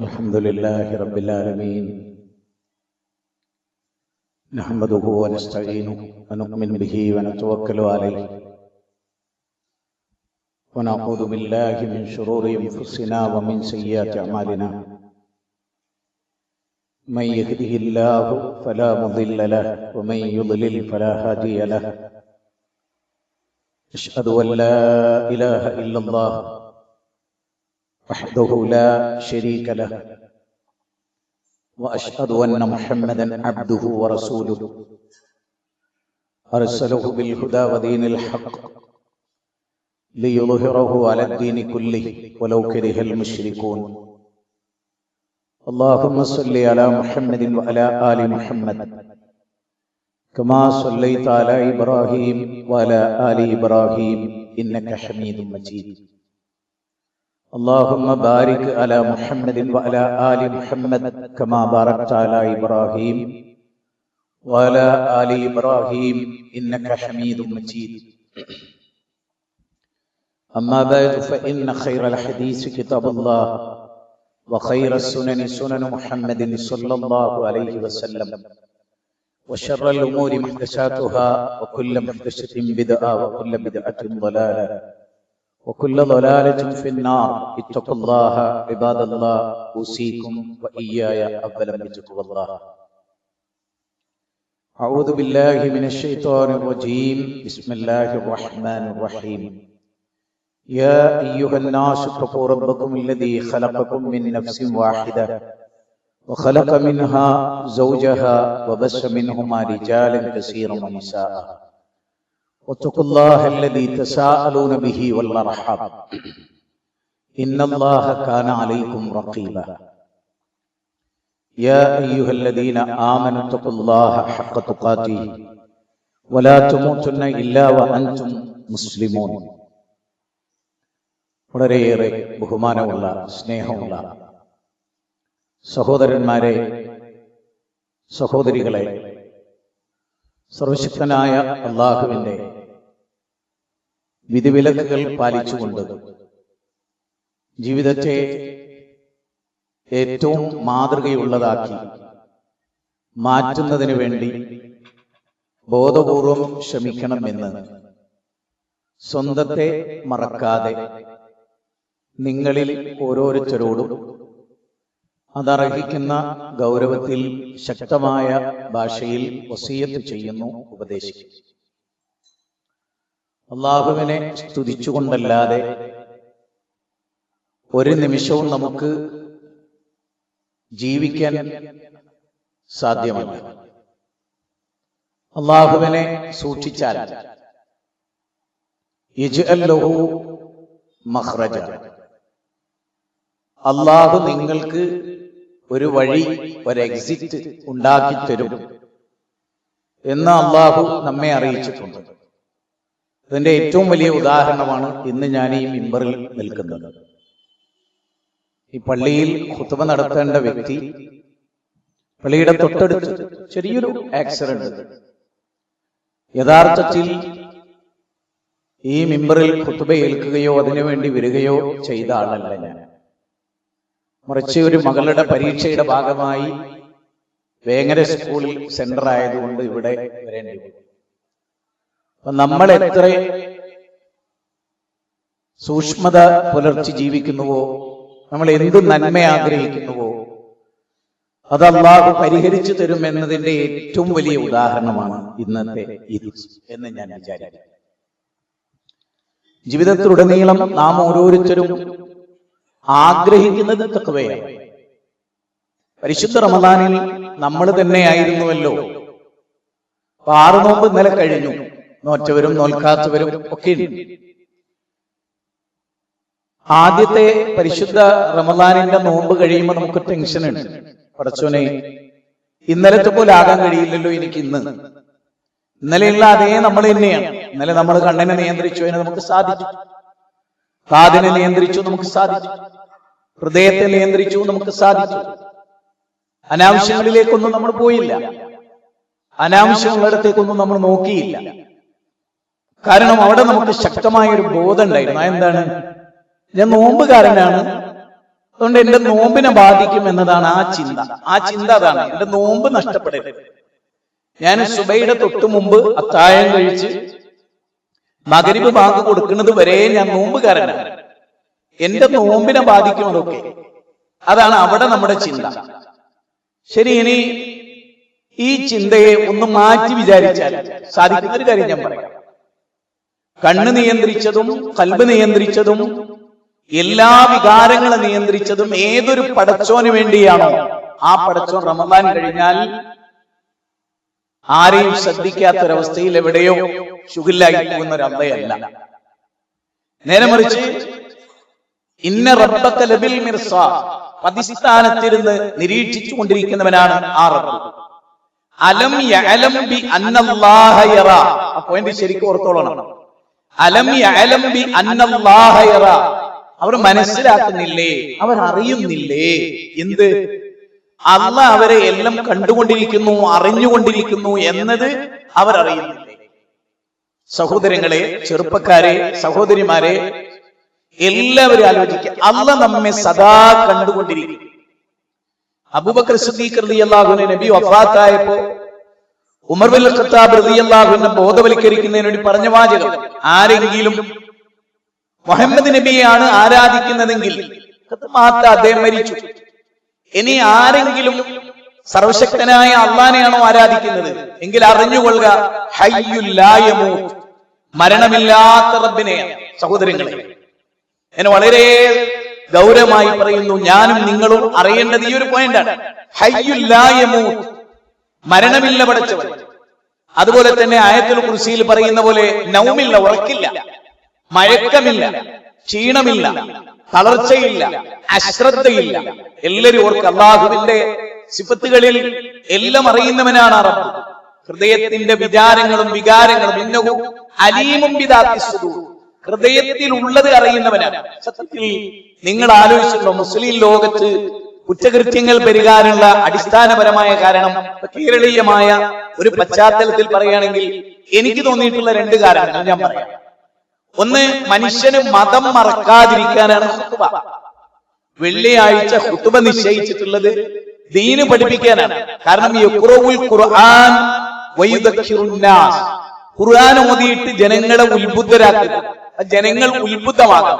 الحمد لله رب العالمين نحمده ونستعينه ونؤمن به ونتوكل عليه ونعوذ بالله من شرور أنفسنا ومن سيئات أعمالنا من يهده الله فلا مضل له ومن يضلل فلا هادي له أشهد أن لا إله إلا الله وحده لا شريك له وأشهد أن محمدا عبده ورسوله أرسله بالهدى ودين الحق ليظهره على الدين كله ولو كره المشركون اللهم صل على محمد وعلى آل محمد كما صليت على إبراهيم وعلى آل إبراهيم إنك حميد مجيد اللهم بارك على محمد وعلى آل محمد كما باركت على إبراهيم وعلى آل إبراهيم إنك حميد مجيد أما بعد فإن خير الحديث كتاب الله وخير السنن سنن محمد صلى الله عليه وسلم وشر الأمور محدثاتها وكل محدثة بدعة وكل بدعة ضلالة وكل ضلالة في النار اتقوا الله عباد الله أوصيكم وإياي أولا بتقوى الله أعوذ بالله من الشيطان الرجيم بسم الله الرحمن الرحيم يا أيها الناس اتقوا ربكم الذي خلقكم من نفس واحدة وخلق منها زوجها وبث منهما رجالا كثيرا ونساء واتقوا الله الذي تساءلون به والأرحام إن الله كان عليكم رقيبا يا أيها الذين آمنوا اتقوا الله حق تقاته ولا تموتن إلا وأنتم مسلمون വളരെയേറെ ബഹുമാനമുള്ള സ്നേഹമുള്ള സഹോദരന്മാരെ, സഹോദരികളെ, സർവശക്തനായ അല്ലാഹുവിന്റെ വിധിവിലക്കുകൾ പാലിച്ചുകൊണ്ട് ജീവിതത്തെ ഏറ്റവും മാതൃകയുള്ളതാക്കി മാറ്റുന്നതിന് വേണ്ടി ബോധപൂർവം ശ്രമിക്കണമെന്ന് സ്വന്തത്തെ മറക്കാതെ നിങ്ങളിൽ ഓരോരുത്തരോടും അതർഹിക്കുന്ന ഗൗരവത്തിൽ ശക്തമായ ഭാഷയിൽ വസിയത്ത് ചെയ്യുന്നു, ഉപദേശിക്കുന്നു. അല്ലാഹുവിനെ സ്തുതിച്ചുകൊണ്ടല്ലാതെ ഒരു നിമിഷവും നമുക്ക് ജീവിക്കാൻ സാധ്യമല്ല. അല്ലാഹുവിനെ സൂക്ഷിച്ചാൽ യജ്അൽ ലഹു മഖ്റജ, അല്ലാഹു നിങ്ങൾക്ക് ഒരു വഴി, ഒരു എക്സിറ്റ് ഉണ്ടാക്കി തരും എന്ന് അല്ലാഹു നമ്മെ അറിയിച്ചിട്ടുണ്ട്. അതിന്റെ ഏറ്റവും വലിയ ഉദാഹരണമാണ് ഇന്ന് ഞാൻ ഈ മിമ്പറിൽ നിൽക്കുന്നത്. ഈ പള്ളിയിൽ ഖുത്ബ നടത്തേണ്ട വ്യക്തി പള്ളിയുടെ തൊട്ടടുത്ത് ചെറിയൊരു ആക്സിഡന്റ്. യഥാർത്ഥത്തിൽ ഈ മിമ്പറിൽ ഖുത്ബ ഏൽക്കുകയോ അതിനുവേണ്ടി വരികയോ ചെയ്ത ആളല്ല ഞാൻ. മറിച്ച് ഒരു മകളുടെ പരീക്ഷയുടെ ഭാഗമായി വേങ്ങര സ്കൂളിൽ സെന്റർ ആയതുകൊണ്ട് ഇവിടെ വരേണ്ടി വരും. അപ്പൊ നമ്മൾ എത്ര സൂക്ഷ്മത പുലർത്തി ജീവിക്കുന്നുവോ, നമ്മൾ എന്ത് നന്മ ആഗ്രഹിക്കുന്നുവോ അത് അല്ലാഹു പരിഹരിച്ചു തരും എന്നതിന്റെ ഏറ്റവും വലിയ ഉദാഹരണമാണ് ഇന്നത്തെ ഇത് എന്ന് ഞാൻ വിചാരിക്കുന്നു. ജീവിതത്തിലുടനീളം നാം ഓരോരുത്തരും ആഗ്രഹിക്കുന്നത് തഖ്വയാണ്. പരിശുദ്ധ റമദാനിൽ നമ്മൾ തന്നെയായിരുന്നുവല്ലോ. 6 നോമ്പ് ഇന്നലെ കഴിഞ്ഞു. നോറ്റവരും നോൽക്കാത്തവരും ഒക്കെ ഉണ്ട്. ആദ്യത്തെ പരിശുദ്ധ റമദാനിന്റെ നോമ്പ് കഴിയുമ്പോൾ നമുക്ക് ടെൻഷൻ ഉണ്ട്. പടച്ചോനെ, ഇന്നലത്തെ പോലെ ആകാൻ കഴിയില്ലല്ലോ എനിക്ക് ഇന്ന്. ഇന്നലെയുള്ള അതേ നമ്മൾ തന്നെയാണ്. ഇന്നലെ നമ്മൾ കണ്ണിനെ നിയന്ത്രിച്ചു, അതിന് നമുക്ക് സാധിച്ചു. കാതിനെ നിയന്ത്രിച്ചു, നമുക്ക് സാധിച്ചു. ഹൃദയത്തെ നിയന്ത്രിച്ചു, നമുക്ക് സാധിച്ചു. അനാവശ്യങ്ങളിലേക്കൊന്നും നമ്മൾ പോയില്ല. അനാവശ്യമുള്ളിടത്തേക്കൊന്നും നമ്മൾ നോക്കിയില്ല. കാരണം അവിടെ നമുക്ക് ശക്തമായ ഒരു ബോധം ഉണ്ടായിരുന്നു. എന്താണ്? ഞാൻ നോമ്പുകാരനാണ്, അതുകൊണ്ട് എന്റെ നോമ്പിനെ ബാധിക്കും എന്നതാണ് ആ ചിന്ത. ആ ചിന്ത അതാണ്, എന്റെ നോമ്പ് നഷ്ടപ്പെടരുത്. ഞാൻ സുബൈയുടെ തൊട്ടു മുമ്പ് അത്താഴം കഴിച്ച് മഗ്‌രിബ് ബാങ്ക് കൊടുക്കുന്നത് വരെ ഞാൻ നോമ്പുകാരനാണ്. എന്റെ നോമ്പിനെ ബാധിക്കും അതൊക്കെ. അതാണ് അവിടെ നമ്മുടെ ചിന്ത. ശരി, ഇനി ഈ ചിന്തയെ ഒന്ന് മാറ്റി വിചാരിച്ചാൽ സാധിക്കുന്ന ഒരു കാര്യം ഞാൻ പറയാം. കണ്ണ് നിയന്ത്രിച്ചതും കൽബ് നിയന്ത്രിച്ചതും എല്ലാ വികാരങ്ങളെ നിയന്ത്രിച്ചതും ഏതൊരു പടച്ചോന് വേണ്ടിയാണോ ആ പടച്ചോൻ റമദാൻ കഴിഞ്ഞാൽ ആരെയും ശ്രദ്ധിക്കാത്തൊരവസ്ഥയിൽ എവിടെയോ ശുഗില്ലായി പോകുന്ന ഒരു അമ്മയല്ല. നേരെ മറിച്ച് ഇന്ന റബ്ബക ലബിൽ മിർസാദ്, പതിസ്ഥാനത്തിരുന്ന് നിരീക്ഷിച്ചു കൊണ്ടിരിക്കുന്നവനാണ് ആ റബ്ബ്. അലം യഅലം ബി അന്നല്ലാഹ യറാ, ആ പോയിന്റ് ശരിക്കും ഓർത്തോളണം. അലം യഅലം ബി അന്നല്ലാഹ യറാ, അവർ മനസ്സിലാക്കുന്നില്ലേ, അവർ അറിയുന്നില്ലേ എന്ത്? അല്ലാഹ് അവരെ എല്ലാം കണ്ടുകൊണ്ടിരിക്കുന്നു, അറിഞ്ഞുകൊണ്ടിരിക്കുന്നു എന്നത് അവർ അറിയുന്നില്ലേ? സഹോദരങ്ങളെ, ചെറുപ്പക്കാരെ, സഹോദരിമാരെ, എല്ലാവരും ആലോചിക്കുക. അല്ലാഹ് നമ്മെ സദാ കണ്ടുകൊണ്ടിരിക്കും. അബൂബക്കർ സിദ്ദീഖ് റളിയല്ലാഹു അൻഹു നബി വഫാത്തായപ്പോ ഉമർ ബിൻ ഖത്താബ് റളിയല്ലാഹു അൻഹു ബോധവൽക്കരിക്കുന്നതിന് വേണ്ടി പറഞ്ഞ വാചകം, ആരെങ്കിലും മുഹമ്മദ് നബിയെയാണ് ആരാധിക്കുന്നതെങ്കിൽ അദ്ദേഹം മരിച്ചു. ഇനി ആരെങ്കിലും സർവശക്തനായ അള്ളാനെയാണോ ആരാധിക്കുന്നത് എങ്കിൽ അറിഞ്ഞുകൊള്ളുക, ഹയ്യുൽ ലാ യമൂത്ത്, മരണമില്ലാത്ത റബ്ബിനെയാണ്. സഹോദരങ്ങളെ, ഞാൻ വളരെ ഗൗരവമായി പറയുന്നു, ഞാനും നിങ്ങളും അറിയേണ്ടത് ഈ ഒരു പോയിന്റാണ്. ഹയ്യുൽ ലാ യമൂത്ത്, മരണമില്ല പടച്ചവൻ. അതുപോലെ തന്നെ ആയത്തുൽ കുർസിയിൽ പറയുന്ന പോലെ നൗമില്ല, ഉറക്കില്ല, മയക്കമില്ല, ക്ഷീണമില്ല, തളർച്ചയില്ല, അശ്രദ്ധയില്ല. എല്ലാവരും ഓർക്ക് അല്ലാഹുവിന്റെ സിഫത്തുകളിൽ എല്ലാം അറിയുന്നവനാണ് റബ്ബ്. ഹൃദയത്തിന്റെ വിചാരങ്ങളും വികാരങ്ങളും ഇന്നഹു അലീമും ബിദാത്തി സുദൂർ, ഹൃദയത്തിൽ ഉള്ളത് അറിയുന്നവനാണ്. സത്യത്തിൽ നിങ്ങൾ ആലോചിച്ചിട്ടുണ്ടോ, മുസ്ലിം ലോകത്ത് കുറ്റകൃത്യങ്ങൾ പെരുകാനുള്ള അടിസ്ഥാനപരമായ കാരണം കേരളീയമായ ഒരു പശ്ചാത്തലത്തിൽ പറയുകയാണെങ്കിൽ എനിക്ക് തോന്നിയിട്ടുള്ള രണ്ട് കാരണങ്ങൾ ഞാൻ പറയാം. ഒന്ന്, മനുഷ്യന് മതം മറക്കാതിരിക്കാനാണ് ഖുത്ബ. വെള്ളിയാഴ്ച ഖുത്ബ നിശ്ചയിച്ചിട്ടുള്ളത് ദീന് പഠിപ്പിക്കാനാണ്. കാരണം യഖ്റഉൽ ഖുർആൻ വയുദക്കിറുൻ നാസ്, ഖുർആൻ ഓതിയിട്ട് ജനങ്ങളെ ഉത്ബുദ്ധരാക്കുക, ജനങ്ങൾ ഉത്ബുദ്ധമാകാം.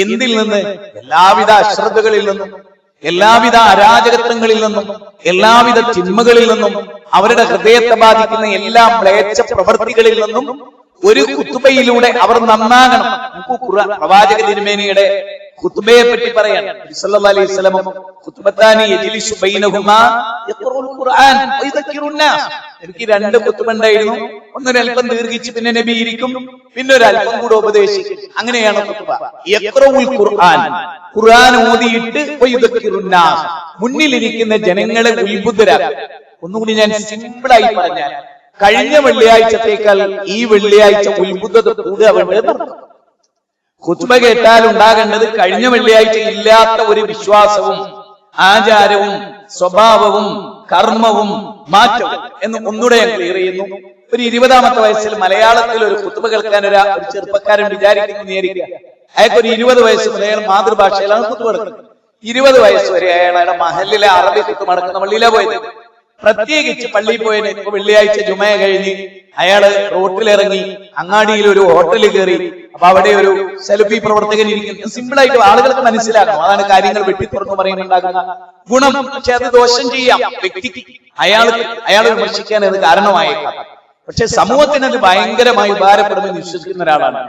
എന്തിൽ നിന്ന്? എല്ലാവിധ അശ്രദ്ധകളിൽ നിന്നും, എല്ലാവിധ അരാജകത്വങ്ങളിൽ നിന്നും, എല്ലാവിധ തിന്മകളിൽ നിന്നും, അവരുടെ ഹൃദയത്തെ ബാധിക്കുന്ന എല്ലാ മ്ലേച്ഛ പ്രവൃത്തികളിൽ നിന്നും ഒരു ഖുത്ബയിലൂടെ അവർ നന്നാകണം. പ്രവാചക തിരുമേനിയുടെ ഖുത്ബയെ പറ്റി പറയാൻ സല്ലല്ലാഹു അലൈഹി വസല്ലം ഖുത്ബത്താനി യജ്ലിസു ബൈനഹുമാ യഖ്റഉൽ ഖുർആൻ വയദക്കിറുൻ നാസ്, എനിക്ക് രണ്ട് ഖുത്ബ ഉണ്ടായിരുന്നു. ഒന്നൊരൽപ്പം ദീർഘിച്ച് പിന്നെ നബി ഇരിക്കും, പിന്നെ ഒരൽപ്പം കൂടെ ഉപദേശിക്കും. അങ്ങനെയാണ് ഖുത്ബ. യഖ്റഉൽ ഖുർആൻ, ഖുർആൻ ഓതിയിട്ട് വയദക്കിറുൻ നാസ്, മുന്നിലിരിക്കുന്ന ജനങ്ങളെ ഉത്ബുദ്ധരാക്കും. ഒന്നുകൂടി ഞാൻ സിമ്പിളായി പറഞ്ഞാൽ, കഴിഞ്ഞ വെള്ളിയാഴ്ചത്തേക്കാൾ ഈ വെള്ളിയാഴ്ച ഉത്ബുദ്ധത കൂടുക വേണ്ടത്. ഖുത്ബ കേട്ടാൽ ഉണ്ടാകേണ്ടത് കഴിഞ്ഞ വെള്ളിയാഴ്ച ഇല്ലാത്ത ഒരു വിശ്വാസവും ആചാരവും സ്വഭാവവും കർമ്മവും മാറ്റവും എന്ന് ഒന്നുകൂടെ ഞാൻ ക്ലിയർ ചെയ്യുന്നു. ഒരു 20ാമത്തെ വയസ്സിൽ മലയാളത്തിൽ ഒരു ഖുത്ബ കേൾക്കാൻ ഒരു ചെറുപ്പക്കാരൻ വിചാരിക്കുന്നു. അയാൾക്ക് ഒരു 20 വയസ്സ് മുതൽ അയാൾ മാതൃഭാഷയിലാണ് ഖുത്ബ നടക്കുന്നത്. 20 വയസ്സ് വരെ അയാളുടെ മഹലിലെ അറബി ഖുത്ബ നടക്കുന്ന പള്ളിയിലാണ് പോയത്. പ്രത്യേകിച്ച് പള്ളിയിൽ പോയതിന് ഇപ്പൊ വെള്ളിയാഴ്ച ജുമഅ കഴിഞ്ഞ് അയാള് റോട്ടിലിറങ്ങി അങ്ങാടിയിൽ ഒരു ഹോട്ടലിൽ കയറി. അപ്പൊ അവിടെ ഒരു സെൽഫി പ്രവർത്തകൻ ഇരിക്കുന്നു. സിമ്പിൾ ആയിട്ട് ആളുകൾക്ക് മനസ്സിലാക്കണം, അതാണ് കാര്യങ്ങൾ വെട്ടി തുറന്നു പറയുന്നുണ്ടാകുന്ന ഗുണം. പക്ഷെ അത് ദോഷം ചെയ്യാം വ്യക്തിക്ക്, അയാളെ വിമർശിക്കാൻ അത് കാരണമായേക്കാം. പക്ഷെ സമൂഹത്തിന് അത് ഭയങ്കരമായി ഉപകാരപ്പെടുമെന്ന് വിശ്വസിക്കുന്ന ഒരാളാണ്.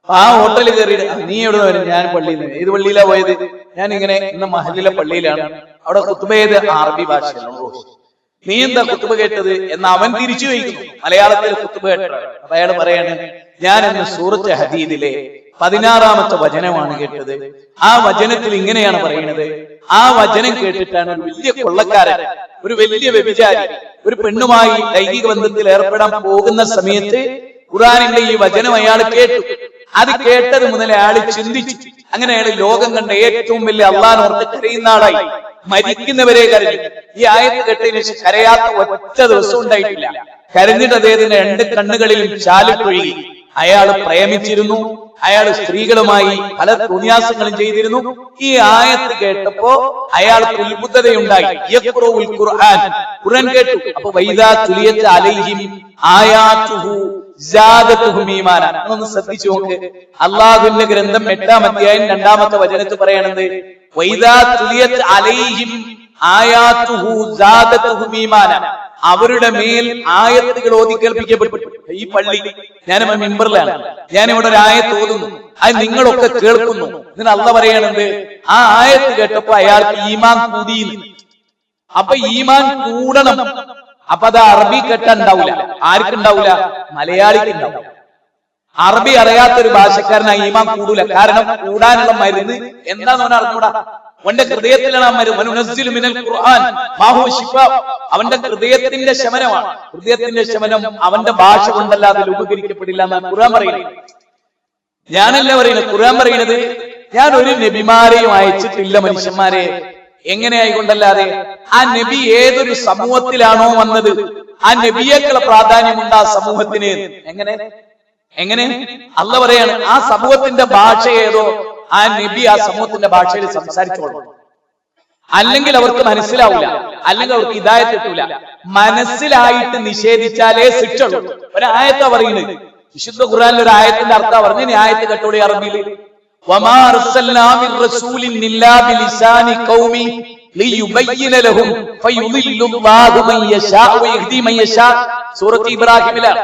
ആ ഹോട്ടലിൽ കയറിയിട്ട് നീ എവിടെ വരും? ഞാൻ പള്ളിയിൽ നിന്ന്. ഏത് പള്ളിയിലാ പോയത്? ഞാൻ ഇങ്ങനെ ഇന്ന് മഹലിലെ പള്ളിയിലാണ്. അവിടെ ഖുത്ബ ചെയ്ത് അറബി ഭാഷയിലാണ്. നീ എന്താ ഖുത്ബ കേട്ടത് എന്ന് അവൻ തിരിച്ചു ചോദിക്കുന്നു. മലയാളത്തിൽ ഖുത്ബ കേട്ടതാണ്. അപ്പൊ അയാൾ പറയാണ്, ഞാൻ ഇന്ന് സൂറത്ത് ഹദീദിലെ 16ാമത്തെ വചനമാണ് കേട്ടത്. ആ വചനത്തിൽ ഇങ്ങനെയാണ് പറയുന്നത്. ആ വചനം കേട്ടിട്ടാണ് ഒരു വലിയ കൊള്ളക്കാരൻ, ഒരു വലിയ വ്യഭിചാരി, ഒരു പെണ്ണുമായി ലൈംഗിക ബന്ധത്തിൽ ഏർപ്പെടാൻ പോകുന്ന സമയത്ത് ഖുർആനിന്റെ ഈ വചനം അയാൾ കേട്ടു. അത് കേട്ടത് മുതൽ അയാൾ ചിന്തിച്ചു. അങ്ങനെ അയാൾ ലോകം കണ്ട ഏറ്റവും വലിയ അള്ളാഹ്നോർത്ത് കരയുന്ന ആളായി. മരിക്കുന്നവരെ കരഞ്ഞു. ഈ ആയത്ത് കേട്ടതിന് ശേഷം കരയാത്ത ഒറ്റ ദിവസം ഉണ്ടായിട്ടില്ല. കരഞ്ഞിട്ട് അദ്ദേഹത്തിന്റെ 2 കണ്ണുകളിലും ചാലിപ്പൊഴുകി. അയാൾ പ്രേമിച്ചിരുന്നു, അയാൾ സ്ത്രീകളുമായി പല തോന്നിയാസങ്ങളും ചെയ്തിരുന്നു. ഈ ആയത്ത് കേട്ടപ്പോ അയാൾക്ക് ഉത്ബുദ്ധതയുണ്ടായി. ഖുർആൻ കേട്ടു. അപ്പൊ വൈദാ തുലിയത് അലൈഹിം ആയാതുഹു സാദതുഹും ഈമാന. ഒന്ന് ശ്രദ്ധിച്ചു നോക്ക്. അല്ലാഹുവിന്റെ ഗ്രന്ഥം 8-ാം അധ്യായം 2-ാമത്തെ വചനത്തിൽ പറയണത് വൈദാ തുലിയത് അലൈഹിം ആയാതുഹു സാദതുഹും ഈമാന. അവരുടെ മേൽ ആയത്തുകൾ ഓതി കേൾപ്പിക്കപ്പെട്ടു. ഈ പള്ളി ഞാനിപ്പോ മിമ്പറിലാണ്, ഞാനിവിടെ ഒരു ആയത്ത് ഓതുന്നു, അത് നിങ്ങളൊക്കെ കേൾക്കുന്നു. ഇതിന് അള്ളാഹ് പറയണത് ആ ആയത്ത് കേട്ടപ്പോ അയാൾക്ക് ഈമാൻ കൂടിയെന്ന്. അപ്പൊ ഈമാൻ കൂടണം. അപ്പൊ അത് അറബി കേട്ടുണ്ടാവില്ല. ആർക്കുണ്ടാവില്ല? മലയാളിക്ക് ഉണ്ടാവില്ല. അറബി അറിയാത്തൊരു ഭാഷക്കാരനായി ഈമാൻ കൂടൂല. കാരണം കൂടാനുള്ള മരുന്ന് എന്താന്ന് അറിഞ്ഞൂടാ. അവന്റെ ഹൃദയത്തിലാണ് ആ മരുന്ന്. അവന്റെ ഹൃദയത്തിന്റെ ശമനമാണ്. ഹൃദയത്തിന്റെ ശമനം അവന്റെ ഭാഷ കൊണ്ടല്ലാതെ രൂപീകരിക്കപ്പെടില്ല എന്നാണ് ഖുർആൻ പറയുന്നത്. ഞാനല്ല പറയുന്നത്, ഖുർആൻ പറയുന്നത്. ഞാൻ ഒരു നബിമാരെയും അയച്ചിട്ടില്ല മനുഷ്യന്മാരെ. എങ്ങനെയായിക്കൊണ്ടല്ലാതെ ആ നബി ഏതൊരു സമൂഹത്തിലാണോ വന്നത് ആ നബിയേക്കുള്ള പ്രാധാന്യമുണ്ട് ആ സമൂഹത്തിന്. എങ്ങനെ അള്ളാഹ് പറയാണ് ആ സമൂഹത്തിന്റെ ഭാഷ ഏതോ ആ നബി ആ സമൂഹത്തിന്റെ ഭാഷയിൽ സംസാരിച്ചോളൂ. അല്ലെങ്കിൽ അവർക്ക് മനസ്സിലാവില്ല, അല്ലെങ്കിൽ അവർക്ക് ഹിദായത്ത് കിട്ടൂല. മനസ്സിലായിട്ട് നിഷേധിച്ചാലേ ശിക്ഷയുള്ളൂ. ഒരായത്താ പറയുന്നത്, വിശുദ്ധ ഖുർആനിൽ ഒരു ആയത്തിന്റെ അർത്ഥം പറഞ്ഞു. ഇനി ആയത്ത് കേട്ടോളി അറബിയിൽ. വമാ അർസൽനാ മിർ റസൂലിൻ ഇല്ലാ ബിലിസാനി ഖൗമി ലിയുബയ്യിന ലഹും ഫയുദില്ലുല്ലാഹു മൻ യശാ വയഹ്ദി മൻ യശാ. സൂറത്ത് ഇബ്രാഹിമിലാണ്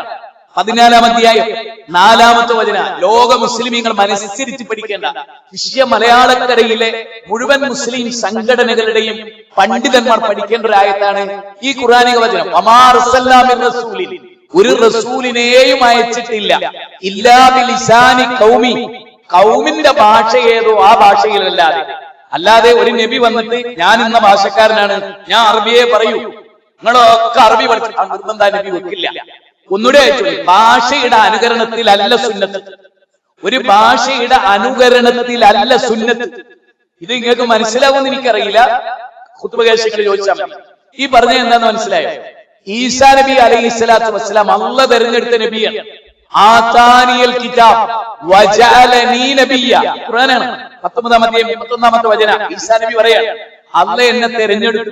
14-ാം അധ്യായം 4-ാമത്തെ വചന. ലോക മുസ്ലിമീങ്ങൾ മനസ്സരിച്ച് പഠിക്കേണ്ട വിഷയ മലയാളക്കരയിലെ മുഴുവൻ മുസ്ലിം സംഘടനകളുടെയും പണ്ഡിതന്മാർ പഠിക്കേണ്ട ഒരു ആയത്താണ് ഈ ഖുർആനിക വചനം. വമാ അർസൽനാ മിർ റസൂലിൻ, ഒരു റസൂലിനെയും അയച്ചിട്ടില്ല ഇല്ലാ ബിലിസാനി ഖൗമി, ഖൗമിന്റെ ഭാഷ ഏതോ ആ ഭാഷയിലല്ലാതെ. അല്ലാതെ ഒരു നബി വന്നിട്ട് ഞാൻ ഇന്ന ഭാഷക്കാരനാണ്, ഞാൻ അറബിയെ പറയൂ, നിങ്ങളൊക്കെ അറബി പഠിച്ചു, നിർബന്ധ നബി വെക്കില്ല. ഒന്നുകൂടെ ഭാഷയുടെ അനുകരണത്തിലല്ല സുന്നത്ത്. ഒരു ഭാഷയുടെ അനുകരണത്തിലല്ല സുന്നത്ത്. ഇത് നിങ്ങൾക്ക് മനസ്സിലാവുമെന്ന് എനിക്കറിയില്ല. ഖുത്ബ കേൾഷികൾ ചോദിച്ചാൽ ഈ പറഞ്ഞ എന്താന്ന് മനസ്സിലായോ? ഈസാ നബി അലൈഹി സ്വലാത്തു വസ്സലാം അള്ളാഹ് തെരഞ്ഞെടുത്ത നബിയാണ്. ആതാനിയൽ കിതാബ് വജഅലനീ നബിയ്യ. ഖുർആനാണ് 19-ാം അധ്യായം 31-ാമത്തെ വചന. ഈസാ നബി പറയാണ് അള്ളാഹ് എന്നെ തെരഞ്ഞെടുത്തു,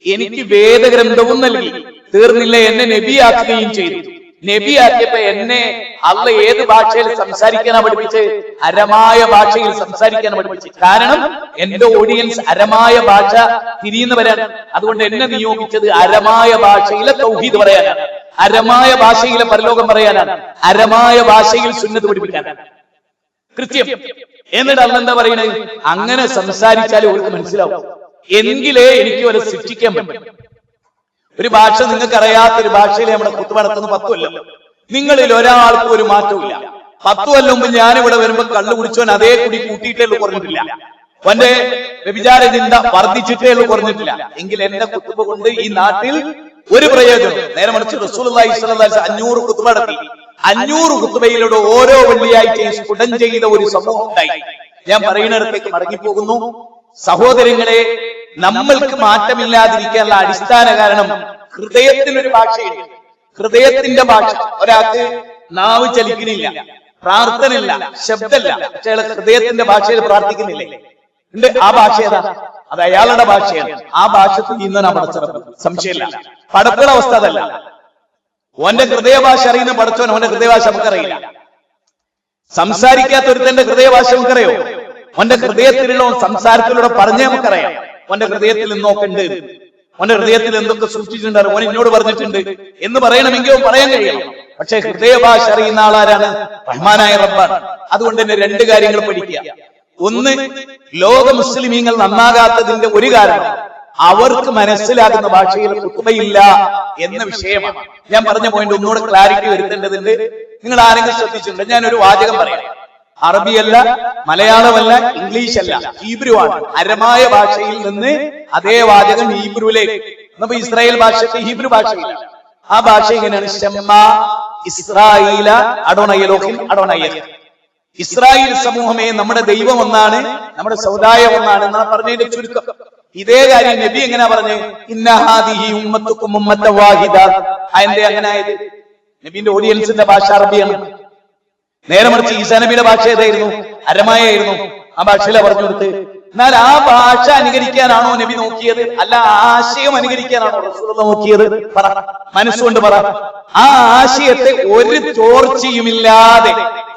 എനിക്ക് വേദഗ്രന്ഥവും നൽകി, തീർന്നില്ല എന്നെ നബിയാക്കുകയും ചെയ്തു. നബിയാക്കിയപ്പോ എന്നെ അള്ളാഹ് ഏത് ഭാഷയിൽ സംസാരിക്കാനാണ് പഠിപ്പിച്ച്? അരമായ ഭാഷയിൽ സംസാരിക്കാൻ പഠിപ്പിച്ചു. കാരണം എന്റെ ഓഡിയൻസ് അരമായ ഭാഷ തിരിയുന്നവരാണ്. അതുകൊണ്ട് എന്നെ നിയോഗിച്ചത് അരമായ ഭാഷയിലെ തൗഹീദ് പറയാനാണ്, അരമായ ഭാഷയിലെ പരലോകം പറയാനാണ്, അരമായ ഭാഷയിൽ സുന്നത്ത് പഠിപ്പിക്കാനാണ്. കൃത്യം. എന്നിട്ട് അള്ളാഹ് എന്താ പറയണത്? അങ്ങനെ സംസാരിച്ചാലേ അവർക്ക് മനസ്സിലാവും, എങ്കിലേ എനിക്ക് അവരെ ശിക്ഷിക്കാൻ പറ്റും. ഒരു ഭാഷ നിങ്ങൾക്ക് അറിയാത്തൊരു ഭാഷയിൽ നമ്മുടെ കുത്തു നടത്തുന്ന 10 കൊല്ലം. നിങ്ങളിൽ ഒരാൾക്കും ഒരു മാറ്റവും ഇല്ല. 10 കൊല്ലം മുമ്പ് ഞാനിവിടെ വരുമ്പോ കള്ളു കുടിച്ചവൻ അതേ കുടി കൂട്ടിയിട്ടേ ഉള്ളൂ, കുറഞ്ഞിട്ടില്ല. അവന്റെ വ്യഭിചാര ചിന്ത വർദ്ധിച്ചിട്ടേ ഉള്ളൂ, കുറഞ്ഞിട്ടില്ല. എങ്കിൽ എന്റെ കുത്തുബ കൊണ്ട് ഈ നാട്ടിൽ ഒരു പ്രയോജനം. നേരെ മറിച്ച് റസൂലുള്ളാഹി സ്വല്ലല്ലാഹു അലൈഹി വസല്ലം 500 കുത്തുബ നടത്തി. 500 കുത്തുബയിലൂടെ ഓരോ വെള്ളിയാഴ്ചയും സ്ഫുടം ചെയ്ത ഒരു സമൂഹം ഉണ്ടായി. ഞാൻ പറയുന്നിടത്തേക്ക് മടങ്ങിപ്പോകുന്നു. സഹോദരങ്ങളെ, നമ്മൾക്ക് മാറ്റമില്ലാതിരിക്കാനുള്ള അടിസ്ഥാന കാരണം ഹൃദയത്തിനൊരു ഭാഷയുണ്ട്. ഹൃദയത്തിന്റെ ഭാഷ. ഒരാൾക്ക് നാവ് ചലിക്കുന്നില്ല, പ്രാർത്ഥനയില്ല, ശബ്ദമില്ല, പക്ഷേ അയാൾ ഹൃദയത്തിന്റെ ഭാഷയിൽ പ്രാർത്ഥിക്കുന്നില്ലേ? ഉണ്ട്. ആ ഭാഷ ഏതാ? അത് അയാളുടെ ഭാഷയാണ്. ആ ഭാഷ ചെയ്യുന്നവനാണ് പടച്ചിറപ്പ്, സംശയമില്ല. പടപ്പുള്ള അവസ്ഥ അതല്ല. ഓന്റെ ഹൃദയഭാഷ അറിയുന്ന പടച്ചോൻ ഓന്റെ ഹൃദയഭാഷ നമുക്കറിയില്ല. സംസാരിക്കാത്ത ഒരുത്തന്റെ ഹൃദയഭാഷ നമുക്കറിയോ? ഓന്റെ ഹൃദയത്തിലുള്ള സംസാരത്തിലൂടെ പറഞ്ഞേ നമുക്കറിയാം. ഓന്റെ ഹൃദയത്തിൽ നിന്നൊക്കെ ഉണ്ട്, ഓന്റെ ഹൃദയത്തിൽ എന്തൊക്കെ സൂക്ഷിച്ചിട്ടുണ്ട്, ഓൻ എന്നോട് പറഞ്ഞിട്ടുണ്ട് എന്ന് പറയണമെങ്കിൽ പറയാൻ കഴിയണം. പക്ഷെ ഹൃദയഭാഷ അറിയുന്ന ആളാരാണ്? റഹ്മാനായ റബ്ബാണ്. അതുകൊണ്ട് തന്നെ 2 കാര്യങ്ങൾ പഠിക്കുക. ഒന്ന്, ലോക മുസ്ലിമീങ്ങൾ നന്നാകാത്തതിന്റെ ഒരു കാരണം അവർക്ക് മനസ്സിലാകുന്ന ഭാഷയിൽ ഖുത്ബയില്ല എന്ന വിഷയമാണ്. ഞാൻ പറഞ്ഞ പോയിന്റ് ഒന്നുകൂടെ ക്ലാരിറ്റി വരുത്തേണ്ടതുണ്ട്. നിങ്ങൾ ആരെങ്കിലും ശ്രദ്ധിച്ചിട്ടുണ്ട്? ഞാനൊരു വാചകം പറയാം. അറബിയല്ല, മലയാളമല്ല, ഇംഗ്ലീഷ് അല്ല, ഹീബ്രു ആണ്. അരമായ ഭാഷയിൽ നിന്ന് അതേ വാചകം ഹീബ്രുവിലേക്ക്. ഇന്നിപ്പോ ഇസ്രായേൽ ഭാഷയ്ക്ക് ഹീബ്രു ഭാഷയില്ല. ആ ഭാഷ ഇങ്ങനെയാണ്: ശമ്മാ ഇസ്രായേല അഡോണയലോഹിം അഡോണയ. ഇസ്രായേൽ സമൂഹമേ, നമ്മുടെ ദൈവം ഒന്നാണ്, നമ്മുടെ സമുദായം ഒന്നാണ് എന്നാണ് പറഞ്ഞതിന്റെ ചുരുക്കം. ഇതേ കാര്യം നബി എങ്ങനെയാ പറഞ്ഞു? ഇന്ന ഹാദിഹി ഉമ്മത്തുക്കും ഉമ്മത്ത വാഹിദ. അതിന്റെ അങ്ങനെ ആയത്? നബിന്റെ ഓഡിയൻസിന്റെ ഭാഷ അറബിയാണ്. നേരെ മറിച്ച് ഈസാ നബിയുടെ ഭാഷ ഏതായിരുന്നു? അരമായായിരുന്നു. ആ ഭാഷയിലെ പറഞ്ഞു കൊടുത്ത്. എന്നാൽ ആ ഭാഷ അനുകരിക്കാനാണോ നബി നോക്കിയത്? അല്ല, ആശയം അനുകരിക്കാനാണോ റസൂലുള്ളാഹി നോക്കിയത്? പറ, മനസ്സുകൊണ്ട് പറ. ആ ആശയത്തെ ഒരു ചോർച്ചയുമില്ലാതെ,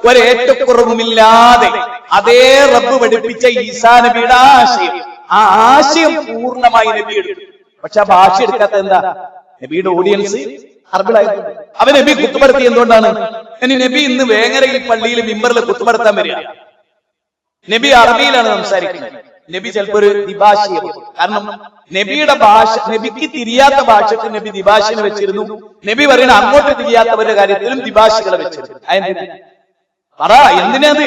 ഒരേറ്റക്കുറവുമില്ലാതെ അതേ റബ്ബ് പഠിപ്പിച്ച ഈസാ നബിയുടെ ആ ആശയം പൂർണ്ണമായി നബി എടുത്തു. പക്ഷെ ആ ഭാഷ എടുക്കാത്ത എന്താ? നബിയുടെ ഓഡിയൻസ് അറബികളായിരുന്നു. അവൻ നബി കുത്തുപടത്തി എന്തുകൊണ്ടാണ്? നബി ഇന്ന് വേങ്ങരയിൽ പള്ളിയിൽ മിമ്പറിൽ കുത്തുപടത്താൻ വരിക. നബി അറബിയിലാണ് സംസാരിക്കുന്നത്. നബി ചിലപ്പോ ഒരു ദ്വിഭാഷയെ, കാരണം നബിയുടെ ഭാഷ, നബിക്ക് തിരിയാത്ത ഭാഷക്ക് നബി ദ്വിഭാഷനെ വെച്ചിരുന്നു. നബി പറയുന്ന അങ്ങോട്ട് തിരിയാത്തവരുടെ കാര്യത്തിലും ദ്വിഭാഷികളെ വെച്ചിരുന്നു. പറ, എന്തിനാത്?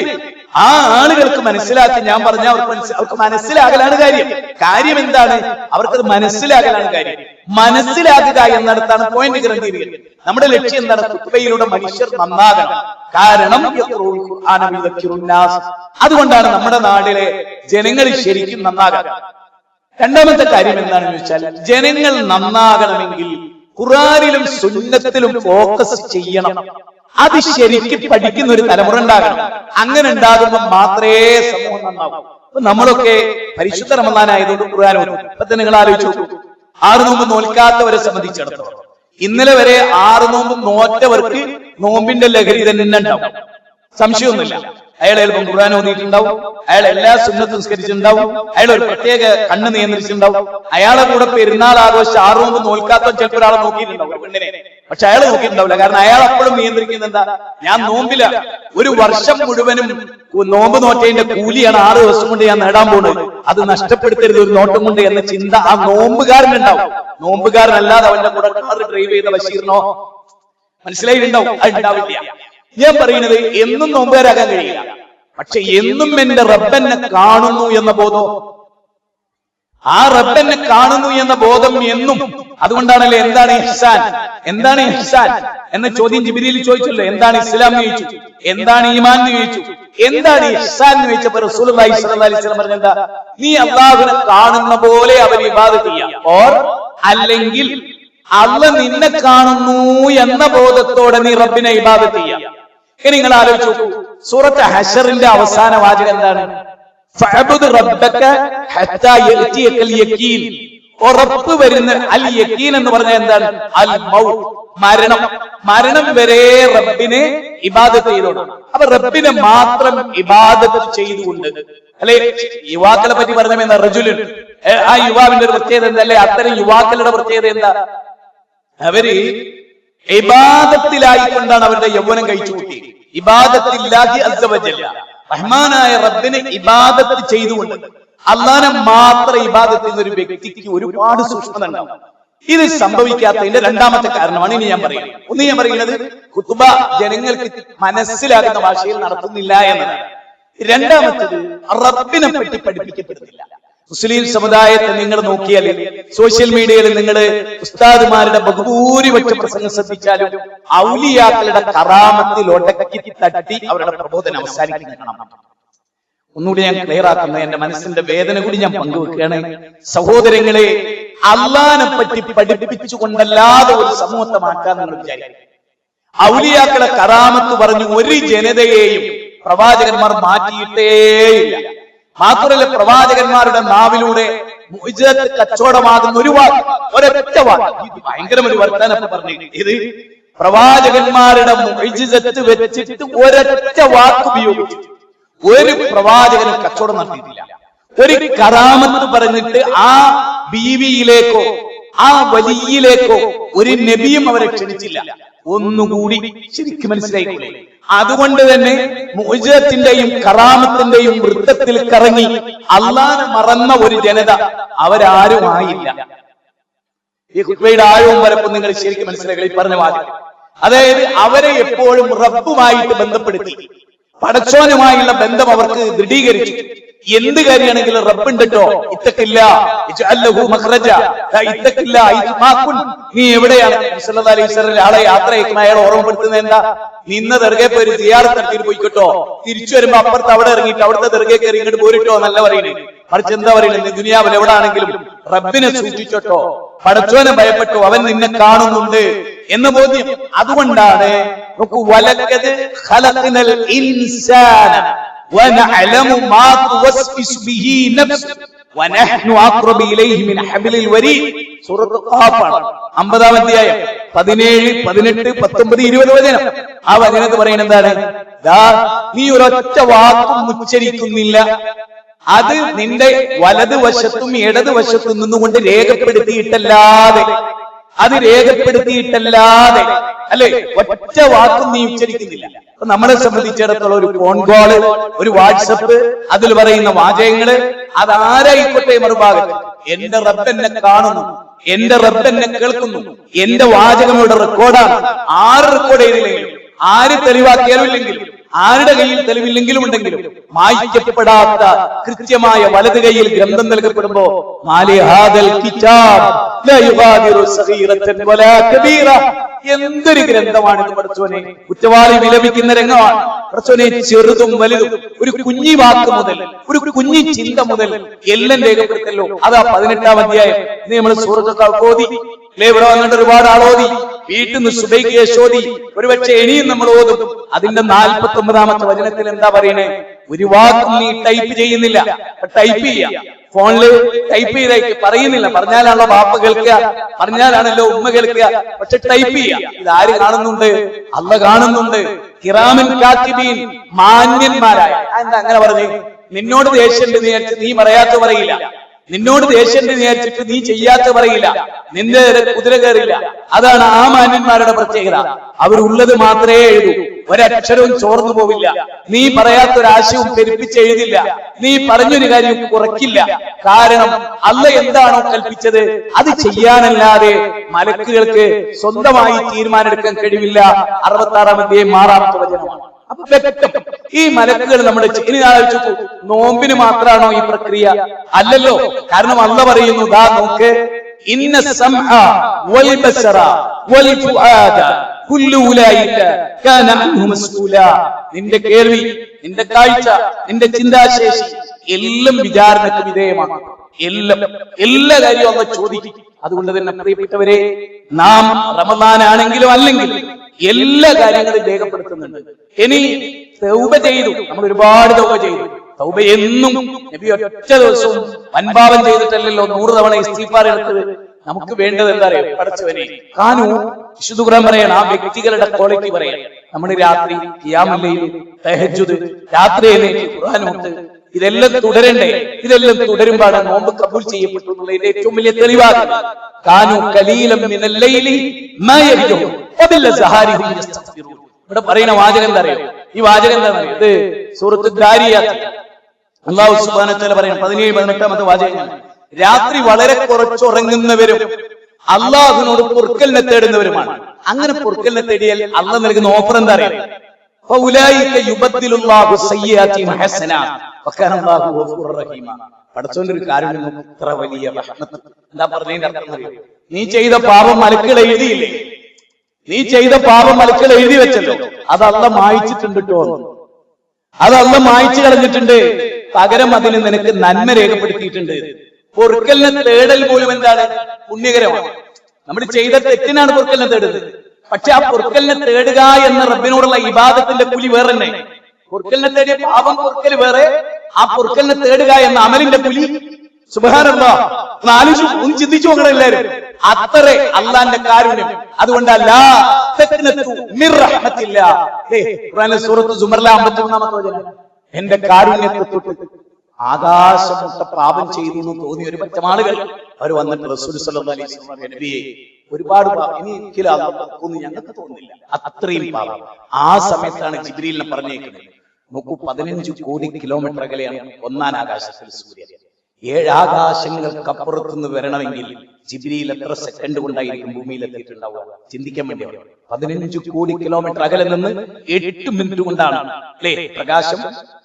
ആ ആളുകൾക്ക് മനസ്സിലാക്കി, ഞാൻ പറഞ്ഞ അവർക്ക് മനസ്സിലാകലാണ് കാര്യം. കാര്യം എന്താണ്? അവർക്കത് മനസ്സിലാകലാണ് കാര്യം. മനസ്സിലാക്കുക എന്നിടത്താണ് പോയിന്റ് ഗ്രന്ഥീകരിക്കുന്നത്. നമ്മുടെ ലക്ഷ്യം എന്താണ്? ഖുത്ബയിലൂടെ മനുഷ്യർ നന്നാകണം. കാരണം അതുകൊണ്ടാണ് നമ്മുടെ നാട്ടിലെ ജനങ്ങൾ ശരിക്കും നന്നാകാൻ. രണ്ടാമത്തെ കാര്യം എന്താണെന്ന് ചോദിച്ചാൽ, ജനങ്ങൾ നന്നാകണമെങ്കിൽ ഖുർആനിലും സുന്നത്തിലും ഫോക്കസ് ചെയ്യണം. അത് ശരിക്കും പഠിക്കുന്ന ഒരു തലമുറ ഉണ്ടാകണം. അങ്ങനെ ഉണ്ടാകുമ്പോൾ മാത്രമേ സമൂഹം നന്നാവൂ. അപ്പൊ നമ്മളൊക്കെ പരിശുദ്ധ റമദാനായതുകൊണ്ട് ഖുർആൻ ഓതും. ഇപ്പൊ നിങ്ങൾ ആലോചിച്ചു നോക്കൂ, 6 നോമ്പ് നോൽക്കാത്തവരെ സംബന്ധിച്ചിടത്തോളം ഇന്നലെ വരെ 6 നോമ്പ് നോറ്റവർക്ക് നോമ്പിന്റെ ലഹരി തന്നെ ഉണ്ടാവും, സംശയമൊന്നുമില്ല. അയാൾ ചിലപ്പം ഖുർആൻ ഓതിയിട്ടുണ്ടാവും, അയാൾ എല്ലാ സുന്നത്തും നിസ്കരിച്ചിട്ടുണ്ടാവും, അയാൾ ഒരു പ്രത്യേക കണ്ണ് നിയന്ത്രിച്ചിട്ടുണ്ടാവും. അയാളെ കൂടെ പെരുന്നാൾ ആഘോഷിച്ച് 6 നോമ്പ് നോൽക്കാത്ത ചിലപ്പോൾ ഒരാളെ നോക്കിയിട്ടുണ്ടാവും, പെണ്ണിനെ. പക്ഷെ അയാൾ നോക്കിയിട്ടുണ്ടാവില്ല. കാരണം അയാൾ അപ്പോഴും നിയന്ത്രിക്കുന്നത് എന്താ? ഞാൻ നോമ്പില്ല, ഒരു വർഷം മുഴുവനും നോമ്പ് നോറ്റതിന്റെ കൂലിയാണ് 6 ദിവസം കൊണ്ട് ഞാൻ നേടാൻ പോകുന്നത്, അത് നഷ്ടപ്പെടുത്തരുത് ഒരു നോട്ടം കൊണ്ട് എന്ന ചിന്ത ആ നോമ്പുകാരനുണ്ടാവും. നോമ്പുകാരനല്ലാതെ അവന്റെ കൂടെ കാർ ഡ്രൈവ് ചെയ്ത ബഷീറിനോ മനസ്സിലായിട്ടുണ്ടാവും, അത് ഉണ്ടാവില്ല. ഞാൻ പറയുന്നത് എന്നും നോമ്പുകാരാകാൻ കഴിയില്ല, പക്ഷെ എന്നും എന്റെ റബ്ബെന്നെ കാണുന്നു എന്ന ബോധം, ആ റബ്ബെന്നെ കാണുന്നു എന്ന ബോധം എന്നും. അതുകൊണ്ടാണല്ലേ എന്താണ് ഇഹ്സാൻ, എന്താണ് ഇഹ്സാൻ എന്ന ചോദ്യം ജിബ്രീൽ ചോദിച്ചല്ലോ. എന്താണ് ഇസ്ലാം എന്ന് ചോദിച്ചു, എന്താണ് ഈമാൻ എന്ന് ചോദിച്ചു, എന്താണ് ഇഹ്സാൻ എന്ന് ചോദിച്ചപ്പോൾ റസൂലുള്ളാഹി സ്വല്ലല്ലാഹി അലൈഹി വസല്ലം പറഞ്ഞെന്താ? നീ അല്ലാഹുവിനെ കാണുന്ന പോലെ അവനെ ഇബാദത്ത് ചെയ്യാം, ഓർ അല്ലെങ്കിൽ അല്ലാഹ് നിന്നെ കാണുന്നു എന്ന ബോധത്തോടെ നീ റബ്ബിനെ ഇബാദത്ത് ചെയ്യാം. ഇനി നിങ്ങൾ ആലോചിച്ചു നോക്കൂ, സൂറത്ത് ഹശറിന്റെ അവസാന വാചകം എന്താണ്? ഫഅബ്ദു റബ്ബക ഹത്താ യഅതിയകൽ യഖീൻ. ഉറപ്പ് വരുന്ന അൽ യഖീൻ എന്ന് പറഞ്ഞാൽ എന്താണ്? അൽ മൗത്ത്, മരണം. മരണം വരെ റബ്ബിനെ ഇബാദത്ത് ചെയ്തോണം. അപ്പൊ റബ്ബിനെ മാത്രം ഇബാദത്ത് ചെയ്തുകൊണ്ട്, അല്ലെ യുവാക്കളെ പറ്റി പറഞ്ഞ റജുലുൻ, ആ യുവാവിന്റെ ഒരു പ്രത്യേകത എന്താ? അല്ലെ അത്തരം യുവാക്കളുടെ പ്രത്യേകത എന്താ? അവര് ഇബാദത്തിലായിക്കൊണ്ടാണ് അവരുടെ യൗവനം കഴിച്ചു കൂട്ടി. ഇബാദത്തില്ലാഹി അസ്സ വജല്ല, റഹ്മാനായ റബ്ബിനെ ഇബാദത്ത് ചെയ്തുകൊണ്ട്. അല്ലാഹനെ മാത്രം ഇബാദത്ത് ചെയ്യുന്ന ഒരു വ്യക്തിക്ക് ഒരുപാട് സൂക്ഷ്മത ഉണ്ടാവും. ഇത് സംഭവിക്കാത്തതിന്റെ രണ്ടാമത്തെ കാരണമാണ് ഇനി ഞാൻ പറയുന്നത്. ഒന്ന് ഞാൻ പറയുന്നത് ഖുതുബ ജനങ്ങൾക്ക് മനസ്സിലാകുന്ന ഭാഷയിൽ നടത്തുന്നില്ല എന്നതാണ്. രണ്ടാമത്തത് റബ്ബിനെ പറ്റി പഠിപ്പിക്കപ്പെടുന്നില്ല. മുസ്ലിം സമുദായത്തെ നിങ്ങൾ നോക്കിയാൽ, സോഷ്യൽ മീഡിയയിൽ നിങ്ങൾ ഉസ്താദുമാരുടെ ബഹുഭൂരിപക്ഷ പ്രസംഗം ശ്രദ്ധിച്ചാലും ഔലിയാക്കളുടെ കറാമത്തിൽ ഒടക്കി തട്ടി അവരുടെ പ്രബോധനം അവസാനിക്കുന്ന കാണാം. ഒന്നുകൂടി ഞാൻ ക്ലിയർ ആക്കുന്നത്, എന്റെ മനസ്സിന്റെ വേദന കൂടി ഞാൻ പങ്കുവെക്കുകയാണ്. സഹോദരങ്ങളെ, അള്ളാനെ പറ്റി പഠിപ്പിച്ചുകൊണ്ടല്ലാതെ ഒരു സമൂഹത്തെ മാറ്റാൻ നിങ്ങൾ വിചാരിക്കും. ഔലിയാക്കളെ കറാമത്ത് പറഞ്ഞു ഒരു ജനതയെയും പ്രവാചകന്മാർ മാറ്റിയിട്ടേയില്ല. മാത്രമല്ല, പ്രവാചകന്മാരുടെ നാവിലൂടെ മുഅ്ജിസത്ത് കച്ചവടമാകുന്ന ഒരു വാക്ക്, ഒരൊറ്റ വാക്ക്, ഭയങ്കര ഒരു വർത്തമാനം പറഞ്ഞു. ഇത് പ്രവാചകന്മാരുടെ മുഅ്ജിസത്ത് വെച്ചിട്ട് ഒരൊറ്റ വാക്ക് ഉപയോഗിച്ചു ഒരു പ്രവാചകനും കച്ചവടം നടത്തിയിട്ടില്ല. ഒരു കറാമത്ത് പറഞ്ഞിട്ട് ആ ബീവിയിലേക്കോ ആ വലിയിലേക്കോ ഒരു നബിയും അവരെ ക്ഷണിച്ചില്ല. ഒന്നുകൂടി ശരിക്കും മനസ്സിലായിക്കൂടെ? അതുകൊണ്ട് തന്നെ മുഅ്ജിസത്തിന്റെയും കറാമത്തിന്റെയും വൃത്തത്തിൽ കറങ്ങി അള്ളാനെ മറന്ന ഒരു ജനത അവരാരും ആയില്ല. ഈ ഖുത്ബയുടെ ആഴവും വരപ്പും നിങ്ങൾ ശരിക്കും മനസ്സിലാക്കുക. ഈ പറഞ്ഞ വാദം, അതായത് അവരെ എപ്പോഴും റബ്ബുമായിട്ട് ബന്ധപ്പെടുത്തി, പടച്ചോനുമായുള്ള ബന്ധം അവർക്ക് ദൃഢീകരിച്ചു. എന്ത് കാര്യമാണെങ്കിലും റബ്ബുണ്ടോ, ഇത്തക്കില്ല ഇത്തക്കില്ല, നീ എവിടെയാണ്? സല്ലല്ലാഹു അലൈഹി വസല്ലം ആളെ യാത്ര അയക്കുന്ന അയാൾ ഓർമ്മപ്പെടുത്തുന്നത് എന്താ? നിന്ന ദർഗയെ പോയി സിയാറത്ത് നടത്തിയിട്ട് പോയിക്കോട്ടോ, തിരിച്ചു വരുമ്പോ അപ്പുറത്ത് അവിടെ ഇറങ്ങിയിട്ട് അവിടുത്തെ ദർഗയെ കയറി ഇങ്ങോട്ട് പോരിട്ടോ എന്നല്ല പറയുന്നത്. മറിച്ച് എന്താ പറയുന്നത്? ദുനിയാവിൽ എവിടാണെങ്കിലും റബ്ബിനെ സൂക്ഷിച്ചോട്ടോ, പടച്ചോനെ ഭയപ്പെട്ടോ, അവൻ നിന്നെ കാണുന്നുണ്ട് എന്ന ബോധ്യം. അതുകൊണ്ടാണ് നോക്കൂ, വലഖദ് ഖലഖനൽ ഇൻസാന വനഅലമു മാ തുവസ്വിസു ബിഹി നഫ്സു വനഹ്നു അഖ്റബു ഇലൈഹി മിൻ ഹബ്ലിൽ വരീദ്. സൂറത്ത് ഖാഫ് 50-ാം അധ്യായം 17, 18, 19, 20 വചനം. ആ വചനത്തിൽ പറയുന്നത് എന്താണ്? നീ ഒരൊറ്റ വാക്കും ഉച്ചരിക്കുന്നില്ല, അത് നിന്റെ വലതുവശത്തും ഇടതുവശത്തും നിന്നുകൊണ്ട് രേഖപ്പെടുത്തിയിട്ടല്ലാതെ അല്ലെ ഒറ്റ വാക്കും നീ ഉച്ചരിക്കുന്നില്ല. അപ്പൊ നമ്മളെ സംബന്ധിച്ചിടത്തോളം ഒരു ഫോൺ കോള്, ഒരു വാട്സപ്പ്, അതിൽ പറയുന്ന വാചകങ്ങള് അതാരായിക്കോട്ടെ മറുഭാഗത്ത്, എന്റെ റബ്ബ് എന്നെ കാണുന്നു, എന്റെ റബ്ബ് എന്നെ കേൾക്കുന്നു, എന്റെ വാചകം ഇവിടെ റെക്കോർഡാണ്. ആര് റെക്കോർഡ് ചെയ്തില്ലെങ്കിലും, ആര് തെളിവാക്കിയാലും ഇല്ലെങ്കിലും, ആരുടെ കയ്യിൽ തെളിവില്ലെങ്കിലും ഉണ്ടെങ്കിലും മായ്ക്കപ്പെടാത്ത കൃത്യമായ വലത് കൈയിൽ ഗ്രന്ഥം നൽകപ്പെടുമ്പോ എന്തൊരു ഗ്രന്ഥമാണിത് പഠിച്ചോനെ! കുറ്റവാളി വിലപിക്കുന്ന രംഗമാണ് പഠിച്ചോനെ. ചെറുതും വലുതും, ഒരു കുഞ്ഞി വാക്ക് മുതൽ ഒരു കുഞ്ഞി ചിന്ത മുതൽ എല്ലാം രേഖപ്പെടുത്തല്ലോ. അതാ 18-ാം അധ്യായം. ഇന്ന് നമ്മൾ സൂറത്ത് ഓതി, ഇവിടെ വന്നിട്ട് ഒരുപാട് ആളോതി, വീട്ടിൽ നിന്ന് സുബൈക്ക് യശോദി, ഒരുപക്ഷെ ഇനിയും നമ്മൾ ഓതും. അതിന്റെ 49-ാമത്തെ വചനത്തിൽ എന്താ പറയണേ? ഒരു വാക്കും നീ ടൈപ്പ് ചെയ്യുന്നില്ല, ടൈപ്പ് ചെയ്യാം. ഫോണില് ടൈപ്പ് ചെയ്തേക്ക്, പറയുന്നില്ല. പറഞ്ഞാലാണല്ലോ ബാപ്പ കേൾക്കുക, പറഞ്ഞാലാണല്ലോ ഉമ്മ കേൾക്കുക. പക്ഷെ ടൈപ്പ് ചെയ്യാം. ഇതാര് കാണുന്നുണ്ട്? അള്ളാഹ് കാണുന്നുണ്ട്. കിറാമൻ കാത്തിബീൻ, മാന്യന്മാരായ. എന്താ അങ്ങനെ പറഞ്ഞു? നിന്നോട് ദേഷ്യമുണ്ട് വിചാരിച്ച് നീ പറയാത്ത പറയില്ല, നിന്നോട് ദേഷ്യമുണ്ട് വിചാരിച്ചിട്ട് നീ ചെയ്യാത്ത പറയില്ല, നിന്റെ കുതിര കയറില്ല. അതാണ് ആ മാന്യന്മാരുടെ പ്രത്യേകത. അവരുള്ളത് മാത്രമേ എഴുതൂ, ഒരക്ഷരവും ചോർന്നു പോവില്ല. നീ പറയാത്തൊരാശയവും പെരുപ്പിച്ച് എഴുതില്ല, നീ പറഞ്ഞൊരു കാര്യം കുറയ്ക്കില്ല. കാരണം അള്ളാഹ് എന്താണോ കൽപ്പിച്ചത് അത് ചെയ്യാനല്ലാതെ മലക്കുകൾക്ക് സ്വന്തമായി തീരുമാനമെടുക്കാൻ കഴിവില്ല. 66-ാം അധ്യായം 6-ാമത്തെ വചനമാണ്. അപ്പൊ വ്യക്തം ഈ മലക്കുകൾ നമ്മുടെ ഇനി ആലോചിച്ചു, നോമ്പിന് മാത്രമാണോ ഈ പ്രക്രിയ? അല്ലല്ലോ. കാരണം അള്ളാഹ് പറയുന്നു, ദാ നോക്ക്, ഇന്ന സമഅ വൽ ബസറ വൽ ഫുആദ കുല്ലു ഉലൈക കാന അൻഹു മസ്ഊല. നിന്റെ കേൾവി, നിന്റെ കാഴ്ച, നിന്റെ ചിന്താശേഷി എല്ലാം വിചാരണക്ക് വിധേയമാണ്. എല്ലാ കാര്യവും അള്ളാഹ് ചോദിക്കും. അതുകൊണ്ട് തന്നെ പ്രിയപ്പെട്ടവരെ, നാം റമദാനാണെങ്കിലും അല്ലെങ്കിലും എല്ലാ കാര്യങ്ങളും രേഖപ്പെടുത്തുന്നുണ്ട്. ഇനി തൗബ ചെയ്തു, നമ്മൾ ഒരുപാട് തൗബ ചെയ്തു. തൗബ എന്നും നബി ഒറ്റ ദിവസവും വൻപാപം ചെയ്തിട്ടല്ലല്ലോ 100 തവണ ഇസ്തിഗ്ഫാർ എടുത്തത്. നമുക്ക് വേണ്ടത് എന്താ അറിയാം? പടച്ചവനെ കാനു വിശുദ്ധ ഖുർആൻ പറയണം, ആ വ്യക്തികളുടെ ക്വാളിറ്റി പറയാം. നമ്മൾ രാത്രി ഖിയാമുൽ ലൈൽ, തഹജ്ജുദ്, രാത്രി എഴുന്നേറ്റ് ഖുർആൻ ഓത്ത്, ഇതെല്ലാം തുടരണ്ടേ? ഇതെല്ലാം തുടരുമ്പോഴാണ് നോമ്പ് കബൂൽ ചെയ്യപ്പെട്ടു എന്നുള്ളതിന്റെ ഏറ്റവും വലിയ തെളിവാണ്. കാനു ഖലീലൻ മിനൽ ലൈലി മാ യഹ്ജൂൻ വബിൽ സഹാരിഹും യസ്തഗ്ഫിറൂൻ. ഇവിടെ പറയുന്ന വാചകം എന്താ അറിയോ? ഈ വാചകം എന്താ പറയുക? ഇത് സൂറത്ത് ദാരിയാത്ത് അല്ലാഹു സുബ്ഹാനഹു വ തആല പറയുന്ന 17-18-ാമത്തെ വാചകം. രാത്രി വളരെ കുറച്ചുറങ്ങുന്നവരും അള്ളാഹുവിനോട് പൊറുക്കലിനെ തേടുന്നവരുമാണ്. അങ്ങനെ പൊറുക്കലിനെ തേടിയാൽ അള്ളാഹ് നൽകുന്ന ഓഫർ എന്താ അറിയാം? പടച്ചോന്റെ ഒരു കാര്യം, ഇത്ര വലിയ റഹ്മത്ത്. എന്താ പറഞ്ഞതിന്റെ അർത്ഥം അറിയോ? നീ ചെയ്ത പാപം മലക്കുകൾ എഴുതിയില്ലേ? നീ ചെയ്ത പാപം മലക്കുകൾ എഴുതി വെച്ചല്ലോ, അത് അള്ളാഹ് മായ്ച്ചിട്ടുണ്ട് കേട്ടോ. അത് അള്ളാഹ് മായ്ച്ചു കളഞ്ഞിട്ടുണ്ട്. പകരം അതിന് നിനക്ക് നന്മ രേഖപ്പെടുത്തിയിട്ടുണ്ട്. പൊറുക്കലിനെ തേടൽ പോലും എന്താണ്? പുണ്യകരമാണ്. നമ്മൾ ചെയ്ത തെറ്റിനാണ് പൊറുക്കലിനെ തേടുന്നത്. പക്ഷെ ആ പൊറുക്കലിനെ തേടുക എന്ന റബ്ബിനോടുള്ള ഇബാദത്തിന്റെ കൂലി വേറെ തന്നെ. പൊറുക്കലിനെ തേടിയ പാപം പൊറുക്കൽ വേറെ, ആ പൊറുക്കലിനെ തേടുക എന്ന അമലിന്റെ കൂലി സുബ്ഹാനല്ലാഹ്. ഒന്ന് ചിന്തിച്ചു നോക്കണം എല്ലാവരും. അത്ര അള്ളാന്റെ കാരുണ്യം. അതുകൊണ്ടല്ല സൂറത്ത് സുമറിലെ 53-ാമത്തെ വചനം, എന്റെ കാരുണ്യത്തെ തൊട്ട് ആകാശമുട്ട പാപം ചെയ്തു എന്ന് തോന്നിയ ഒരു പറ്റം ആളുകൾ അവർ വന്നിട്ട് റസൂൽ സല്ലല്ലാഹു അലൈഹി വസല്ലം നബിയെ ഒരുപാട് ഞങ്ങൾക്ക് തോന്നുന്നില്ല, അത്രയും പാപം. ആ സമയത്താണ് ജിബ്രീലിനെ പറഞ്ഞേക്കുന്നത്. നോക്കൂ, 15 കോടി കിലോമീറ്റർ അകലെയാണ് ഒന്നാം ആകാശത്തിൽ സൂര്യൻ. 7 ആകാശങ്ങൾക്കപ്പുറത്തുനിന്ന് വരണമെങ്കിൽ ജിബ്രീൽ എത്ര സെക്കൻഡ് കൊണ്ടായിരിക്കും ഭൂമിയിൽ എത്തിയിട്ടുണ്ടാവുക? ചിന്തിക്കാൻ വേണ്ടിയാണ്. 15 കോടി കിലോമീറ്റർ അകലെ നിന്ന് 8 മിനിറ്റ് കൊണ്ടാണ് അല്ലേ പ്രകാശം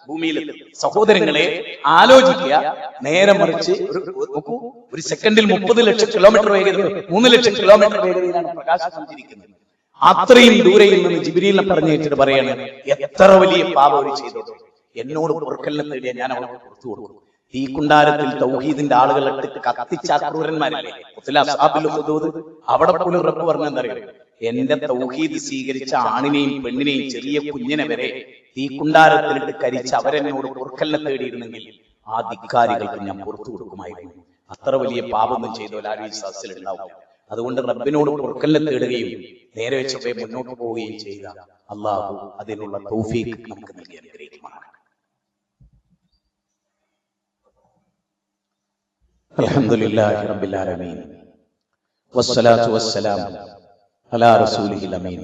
ഭൂമിയിൽ. സഹോദരങ്ങളെ ആലോചിക്കുക. നേരെ മറിച്ച് നോക്കൂ, ഒരു സെക്കൻഡിൽ 30 ലക്ഷം കിലോമീറ്റർ വേഗത, 3 ലക്ഷം കിലോമീറ്റർ വേഗതയിലാണ് പ്രകാശം സഞ്ചരിക്കുന്നത്. അത്രയും ദൂരയിൽ നിന്ന് ജിബ്രീലിനെ പറഞ്ഞേറ്റിട്ട് പറയാണ്, എത്ര വലിയ പാപം അവർ ചെയ്തത്, എന്നോട് പൊറുക്കലിനെ തേടിയ ഞാൻ അവർക്ക് പുറത്തു കൊടുക്കും. ഈ കുണ്ടാരത്തിൽ തൗഹീദിന്റെ ആളുകളെ കത്തിച്ച ക്രൂരന്മാരില്ലേ, അവിടെ പോലും റബ്ബ് പറഞ്ഞെന്തറിയാം? എന്റെ തൗഹീദ് സ്വീകരിച്ച ആണിനെയും പെണ്ണിനെയും ചെറിയ കുഞ്ഞിനെ വരെ തീക്കുണ്ടാരത്തിലിട്ട് കരിച്ച് അവരെന്നോട് പൊറുക്കലിനെ തേടിയിരുന്നെങ്കിൽ ആ ധിക്കാരികൾക്ക് ഞാൻ പുറത്തു കൊടുക്കുമായിരുന്നു. അത്ര വലിയ പാപമൊന്നും ചെയ്തോ ആരും ഈ സദസ്സിൽ ഉണ്ടാവും. അതുകൊണ്ട് റബ്ബിനോട് പൊറുക്കലിനെ തേടുകയും നേരെ വെച്ചവയെ മുന്നോട്ട് പോവുകയും ചെയ്യുക. അള്ളാഹു അതിനുള്ള തൗഫീഖ് നമുക്ക് നൽകി അനുഗ്രഹിക്കുമാണ്. അൽഹംദുലില്ലാഹി റബ്ബിൽ ആലമീൻ വസ്സലാത്തു വസ്സലാം അലാ റസൂലിഹിൽ അമീൻ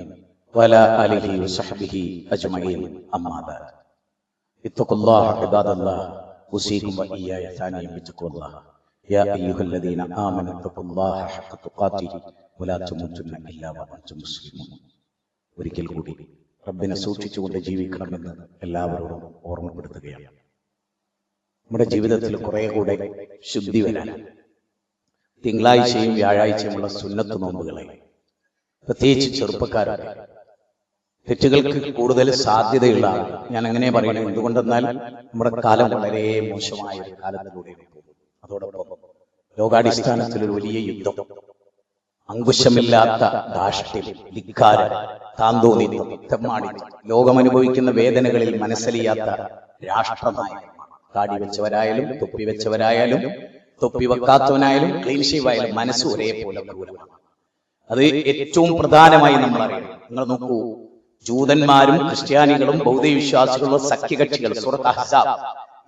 വഅലാ ആലിഹി വസഹ്ബിഹി അജ്മഈൻ. അമ്മാ ബഅദ്. ഇത്തഖുല്ലാഹ ഇബാദല്ലാഹ് ഉസീകും വഇയ്യായ സാനിയ ബിത്തഖ്വല്ലാഹ്. യാ അയ്യുഹല്ലദീന ആമനൂ ഇത്തഖുല്ലാഹ ഹഖ്ക തുഖാതിഹി വലാ തമൂതുന്ന ഇല്ലാ വഅൻതും മുസ്ലിമൂൻ. ഒരിക്കൽ കൂടി റബ്ബിനെ സൂക്ഷിച്ചുകൊണ്ട് ജീവിക്കണമെന്ന് എല്ലാവരോടും ഓർമ്മപ്പെടുത്തുകയാണ്. നമ്മുടെ ജീവിതത്തിൽ കുറെ കൂടെ ശുദ്ധി വരാൻ തിങ്കളാഴ്ചയും വ്യാഴാഴ്ചയുമുള്ള സുന്നത്ത് നോമ്പുകളെ, പ്രത്യേകിച്ച് ചെറുപ്പക്കാരുടെ തെറ്റുകൾക്ക് കൂടുതൽ സാധ്യതയുള്ള ഞാൻ അങ്ങനെ പറയണത് എന്തുകൊണ്ടെന്നാൽ നമ്മുടെ കാലം വളരെ മോശമായ ഒരു കാലത്തിലൂടെ പോകും. അതോടൊപ്പം ലോകാടിസ്ഥാനത്തിൽ ഒരു വലിയ യുദ്ധം, അങ്കുശമില്ലാത്ത ധാർഷ്ട്യം, ധിക്കാരം, താന്തോന്നിത്വം, തെമ്മാടിത്തം, ലോകമനുഭവിക്കുന്ന വേദനകളിൽ മനസ്സലിയാത്ത രാഷ്ട്രനായകന്മാർ, താടി വെച്ചവരായാലും തൊപ്പി വെച്ചവരായാലും തൊപ്പി വെക്കാത്തവനായാലും ക്ലീൻ ഷേവായാലും മനസ്സ് ഒരേപോലെ ക്രൂരമാണ്. അത് ഏറ്റവും പ്രധാനമായി നമ്മൾ അറിയണം. നിങ്ങൾ നോക്കൂ, ജൂതന്മാരും ക്രിസ്ത്യാനികളും ബൗദ്ധ വിശ്വാസികളും സഖ്യകക്ഷികൾ, സൂറത്ത് അഹ്സാബ്,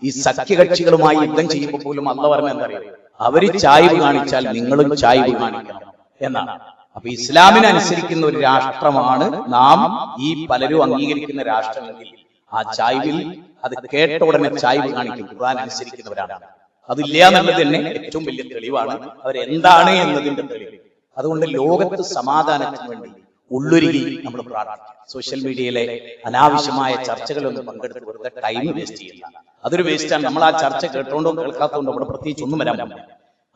ഈ സഖ്യകക്ഷികളുമായി യുദ്ധം ചെയ്യുമ്പോൾ പോലും അള്ളാഹു പറഞ്ഞ എന്താ അറിയാം, അവര് ചായ്വ് കാണിച്ചാൽ നിങ്ങളും ചായ്വ് കാണിക്കണം എന്നാണ്. അപ്പൊ ഇസ്ലാമിനനുസരിക്കുന്ന ഒരു രാഷ്ട്രമാണ് നാം ഈ പലരും അംഗീകരിക്കുന്ന രാഷ്ട്രമെങ്കിൽ ആ ചായ്വിൽ അത് കേട്ട ഉടനെ ചായ്വ് കാണിക്കും ഖുർആൻ അനുസരിക്കുന്നവരാണ്. അതില്ല എന്നുള്ളത് തന്നെ ഏറ്റവും വലിയ തെളിവാണ് അവരെന്താണ് എന്നതിന്റെ തെളിവ്. അതുകൊണ്ട് ലോകത്ത് സമാധാനത്തിന് വേണ്ടി ഉള്ളൊരുങ്ങി നമ്മൾ പ്രാർത്ഥിക്കും. സോഷ്യൽ മീഡിയയിലെ അനാവശ്യമായ ചർച്ചകളൊന്നും പങ്കെടുത്ത് വെറുതെ ടൈം വേസ്റ്റ് ചെയ്യില്ല. അതൊരു വേസ്റ്റാണ്. നമ്മൾ ആ ചർച്ച കേട്ടോണ്ടോ കേൾക്കാത്തോണ്ടോ അവിടെ പ്രത്യേകിച്ച് ഒന്നും വരാൻ പറ്റില്ല.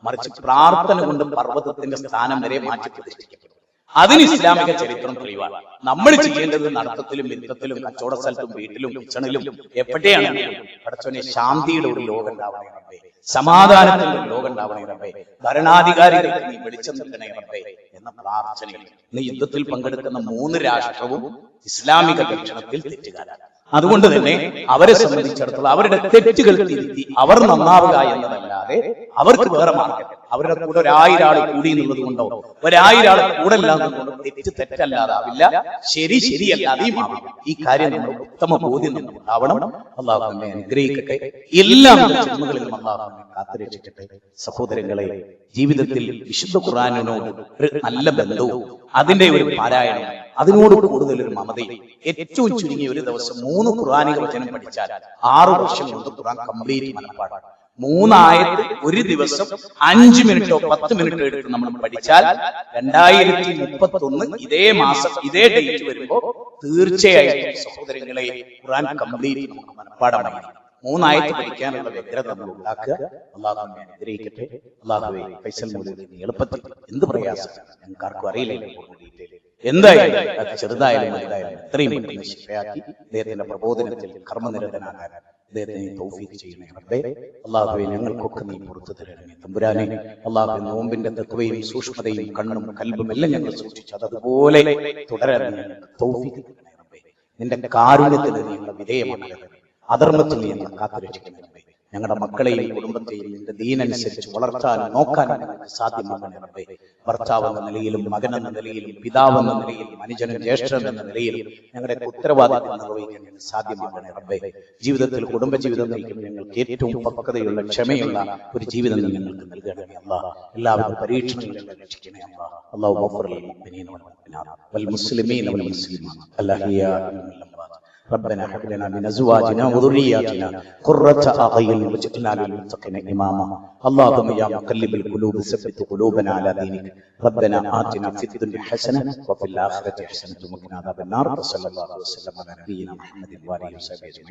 മറിച്ച് പ്രാർത്ഥന കൊണ്ട് പർവ്വതത്തിന്റെ സ്ഥാനം വരെ മാറ്റി പ്രതിഷ്ഠിക്കപ്പെടും. അതിന് ഇസ്ലാമിക ചരിത്രം തെളിവാണ്. നമ്മൾ ചെയ്യേണ്ടത് നടത്തത്തിലും ബിരുദത്തിലും കച്ചവട സ്ഥലത്തും വീട്ടിലും കിച്ചണിലും എവിടെയാണെങ്കിലും പടച്ചോനെ ശാന്തിയുടെ ഒരു ലോകം ഉണ്ടാവണേ റബ്ബേ, സമാധാനത്തിന്റെ ഒരു ലോകം ഉണ്ടാവണേ റബ്ബേ, ഭരണാധികാരികൾക്ക് നീ വെളിച്ചം നൽകണേ റബ്ബേ എന്ന പ്രാർത്ഥനയിൽ ഇന്ന് യുദ്ധത്തിൽ പങ്കെടുക്കുന്ന 3 രാഷ്ട്രവും ഇസ്ലാമിക വീക്ഷണത്തിൽ തെറ്റുകാരാണ്. അതുകൊണ്ട് തന്നെ അവരെ സംബന്ധിച്ചിടത്തോളം അവരുടെ തെറ്റുകൾ തിരുത്തി അവർ നന്നാവുക എന്നതല്ലാതെ അവർക്ക് വേറെ മാർഗം. അവരുടെ കൂടെ 1000 ആൾ കൂടി എന്നുള്ളത് കൊണ്ടോ 1000 ആൾ കൂടെ അല്ലാതുകൊണ്ടോ തെറ്റ് തെറ്റല്ലാതാവില്ല, ശരി ശരിയല്ലാതെയും ആവില്ല. ഈ കാര്യം നമ്മൾ ഉത്തമ ബോധ്യം നമുക്കുണ്ടാവണം. അള്ളാഹു നമ്മെ അനുഗ്രഹിക്കട്ടെ. എല്ലാ ജന്മങ്ങളിലും അള്ളാഹു നമ്മെ കാത്തുരക്ഷിക്കട്ടെ. സഹോദരങ്ങളെ, ജീവിതത്തിൽ വിശുദ്ധ ഖുർആനിനോട് ഒരു നല്ല ബന്ധവും അതിന്റെ ഒരു പാരായണം, അതിനോട് കൂടുതൽ ഒരു മമതയും, ഏറ്റവും ചുരുങ്ങിയ ഒരു ദിവസം 3 ഖുർആനിക വചനം പഠിച്ചാൽ 6 വർഷം കൊണ്ട് ഖുർആൻ കംപ്ലീറ്റ് മനപ്പാടാണ്. 3 ആയത്ത് ഒരു ദിവസം 5 മിനിറ്റോ 10 മിനിറ്റോ എടുത്ത് നമ്മൾ പഠിച്ചാൽ 2031 ഇതേ മാസം ഇതേ ഡേറ്റ് വരുമ്പോ തീർച്ചയായും സഹോദരങ്ങളെ ഖുർആൻ കംപ്ലീറ്റ് നമുക്ക് മനപ്പാടമായി. 3 ആയത്ത് പഠിക്കാനുള്ള വ്യഗ്രത നമ്മൾ ഉണ്ടാക്കുക. അള്ളാഹു നമ്മെ അനുഗ്രഹിക്കട്ടെ. അള്ളാഹുവേ, ഫൈസൽ മൗലവിക്ക് എളുപ്പത്തിൽ എന്ത് പ്രയാസം ഞങ്ങൾക്ക് ആർക്കും അറിയില്ല. എന്തായാലും അത് ചെറുതായാലും വലുതായാലും എത്രയും പെട്ടെന്ന് ശിഫയാക്കി അദ്ദേഹത്തിന്റെ പ്രബോധനത്തിൽ കർമ്മനിരതനാകാൻ അദ്ദേഹത്തിന് തൗഫീഖ് ചെയ്യണേ റബ്ബേ. അള്ളാഹുവേ, ഞങ്ങൾക്കൊക്കെ നീ പുറത്തു തരണമേ തമ്പുരാനെ. അള്ളാഹുവേ, നോമ്പിന്റെ തഖ്വയും സൂക്ഷ്മതയും കണ്ണും കൽബും എല്ലാം ഞങ്ങൾ സൂക്ഷിച്ചു അതുപോലെ തുടരാൻ ഞങ്ങൾക്ക് തൗഫീഖ് തരണേ റബ്ബേ. നിന്റെ കാരുണ്യത്തിന് ഞങ്ങൾ വിധേയമാണ്. അധർമ്മത്തിൽ നീ ഞങ്ങൾ കാത്തുരക്ഷിക്കണേ റബ്ബേ. ഞങ്ങളുടെ മക്കളെയും കുടുംബത്തെയും നിന്റെ ദീനനുസരിച്ച് വളർത്താനും നോക്കാനും ഞങ്ങൾക്ക് സാധ്യമാകണേ റബ്ബേ. ഭർത്താവെന്ന നിലയിലും മകനെന്ന നിലയിലും പിതാവെന്ന നിലയിലും അനുജനും ജ്യേഷ്ഠൻ എന്ന നിലയിലും ഞങ്ങളുടെ ഉത്തരവാദിത്വം നിർവഹിക്കാൻ ഞങ്ങൾക്ക് സാധ്യമാകണേ റബ്ബേ. ജീവിതത്തിൽ കുടുംബജീവിതം നയിക്കുന്ന ഞങ്ങൾക്ക് ഏറ്റവും പക്വതയുള്ള ക്ഷമയുള്ള ഒരു ജീവിതം ഞങ്ങൾക്ക് നൽകണമേ അല്ലാഹ്. എല്ലാവരും പരീക്ഷണങ്ങളെല്ലാം രക്ഷിക്കണേ അല്ലാഹ്. അല്ലാഹു ഗഫൂറുൽ മുഅ്മിനീന വൽ മുഅ്മിനാത്ത് വൽ മുസ്ലിമീന വൽ മുസ്ലിമാത്ത് അൽഅഹ്യാ മിനൽ അംവാത്ത്. ربنا هب لنا من ازواجنا وذرياتنا قرة اعين واجعلنا للمتقين اماما. اللهم يا مقلب القلوب ثبت قلوبنا على دينك. ربنا آتنا في الدنيا حسنة وفي الآخرة حسنة وقنا عذاب النار. وصلى الله وسلم على نبينا محمد وآله وصحبه أجمعين.